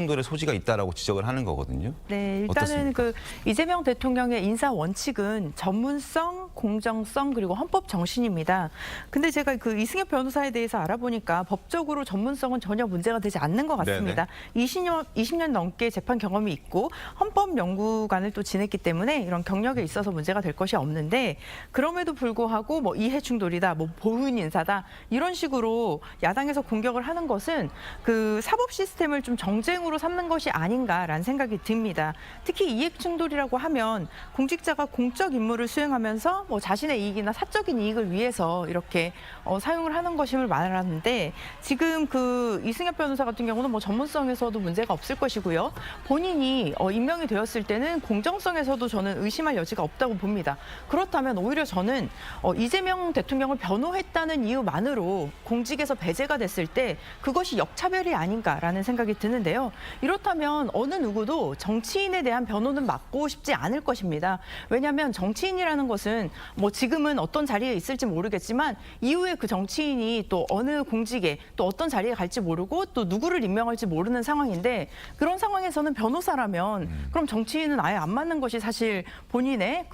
충돌의 소지가 있다라고 지적을 하는 거거든요. 네, 일단은 어떻습니까? 이재명 대통령의 인사 원칙은 전문성, 공정성 그리고 헌법 정신입니다. 근데 제가 이승엽 변호사에 대해서 알아보니까 법적으로 전문성은 전혀 문제가 되지 않는 것 같습니다. 20년 넘게 재판 경험이 있고 헌법 연구관을 또 지냈기 때문에 이런 경력에 있어서 문제가 될 것이 없는데 그럼에도 불구하고 뭐 이해 충돌이다, 뭐 보훈 인사다 이런 식으로 야당에서 공격을 하는 것은 그 사법 시스템을 좀 정쟁으로 삼는 것이 아닌가라는 생각이 듭니다. 특히 이해 충돌이라고 하면 공직자가 공적 임무를 수행하면서 뭐 자신의 이익이나 사적인 이익을 위해서 이렇게 사용을 하는 것임을 말하는데 지금 이승엽 변호사 같은 경우는 뭐 전문성에서도 문제가 없을 것이고요. 본인이 임명이 되었을 때는 공정성에서도 저는 의심할 여지가 없다고 봅니다. 그렇다면 오히려 저는 이재명 대통령을 변호했다는 이유만으로 공직에서 배제가 됐을 때 그것이 역차별이 아닌가라는 생각이 드는데요. 이렇다면 어느 누구도 정치인에 대한 변호는 맡고 싶지 않을 것입니다. 왜냐하면 정치인이라는 것은 뭐 지금은 어떤 자리에 있을지 모르겠지만 이후에 그 정치인이 또 어느 공직에 또 어떤 자리에 갈지 모르고 또 누구를 임명할지 모르는 상황인데 그런 상황에서는 변호사라면 그럼 정치인은 아예 안 맞는 것이 사실 본인의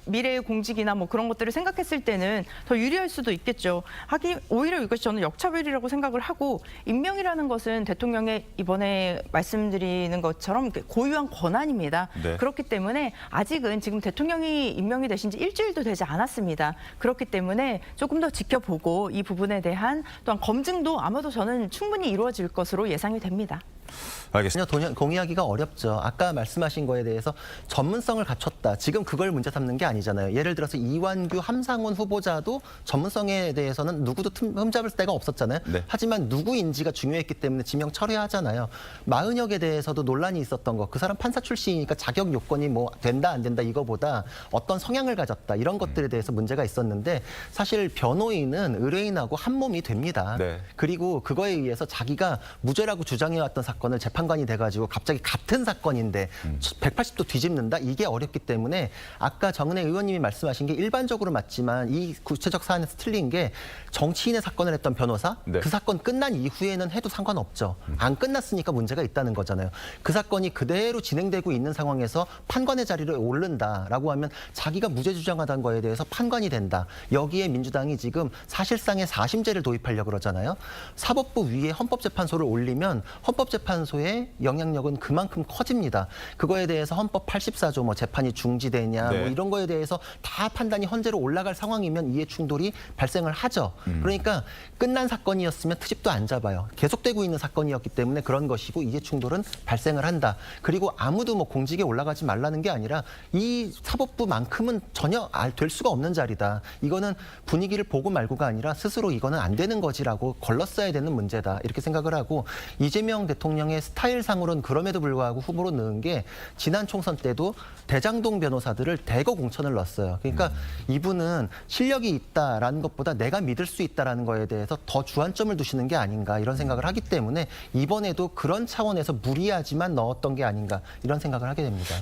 미래의 공직이나 뭐 그런 것들을 생각했을 때는 더 유리할 수도 있겠죠. 하긴 오히려 이것이 저는 역차별이라고 생각을 하고 임명이라는 것은 대통령의 이번에 말씀드리는 것처럼 고유한 권한입니다. 네. 그렇기 때문에 아직은 지금 대통령이 임명이 되신 지 일주일도 되지 않았습니다. 그렇기 때문에 조금 더 지켜보고 이 부분에 대한 또한 검증도 아마도 저는 충분히 이루어질 것으로 예상이 됩니다. 알겠습니다. 전혀 동의하기가 어렵죠. 아까 말씀하신 거에 대해서 전문성을 갖췄다. 지금 그걸 문제 삼는 게 아니잖아요. 예를 들어서 이완규, 함상훈 후보자도 전문성에 대해서는 누구도 흠잡을 데가 없었잖아요. 네. 하지만 누구인지가 중요했기 때문에 지명 철회하잖아요. 마은혁에 대해서도 논란이 있었던 거. 그 사람 판사 출신이니까 자격 요건이 뭐 된다 안 된다 이거보다 어떤 성향을 가졌다. 이런 것들에 대해서 문제가 있었는데 사실 변호인은 의뢰인하고 한 몸이 됩니다. 네. 그리고 그거에 의해서 자기가 무죄라고 주장해왔던 사건을 재판관이 돼가지고 갑자기 같은 사건인데 180도 뒤집는다? 이게 어렵기 때문에 아까 정은혜 의원님이 말씀하신 게 일반적으로 맞지만 이 구체적 사안에서 틀린 게 정치인의 사건을 했던 변호사 네. 그 사건 끝난 이후에는 해도 상관없죠. 안 끝났으니까 문제가 있다는 거잖아요. 그 사건이 그대로 진행되고 있는 상황에서 판관의 자리를 오른다라고 하면 자기가 무죄 주장하던 거에 대해서 판관이 된다. 여기에 민주당이 지금 사실상의 사심제를 도입하려고 그러잖아요. 사법부 위에 헌법재판소를 올리면 헌법재판소의 영향력은 그만큼 커집니다. 그거에 대해서 헌법 84조 뭐 재판이 중지되냐 네. 뭐 이런 거에 대해서 다 판단이 헌재로 올라갈 상황이면 이해 충돌이 발생을 하죠. 그러니까 끝난 사건이었으면 트집도 안 잡아요. 계속되고 있는 사건이었기 때문에 그런 것이고 이해 충돌은 발생을 한다. 그리고 아무도 뭐 공직에 올라가지 말라는 게 아니라 이 사법부만큼은 전혀 될 수가 없는 자리다. 이거는 분위기를 보고 말고가 아니라 스스로 이거는 안 되는 거지라고 걸렀어야 되는 문제다. 이렇게 생각을 하고 이재명 대통령의 스타일상으로는 그럼에도 불구하고 후보로 넣은 게 지난 총선 때도 대장동 변호사들을 대거 공천을 넣었어요. 그러니까 이분은 실력이 있다라는 것보다 내가 믿을 수 있다라는 거에 대해서 더 주안점을 두시는 게 아닌가 이런 생각을 하기 때문에 이번에도 그런 차원에서 무리하지만 넣었던 게 아닌가 이런 생각을 하게 됩니다.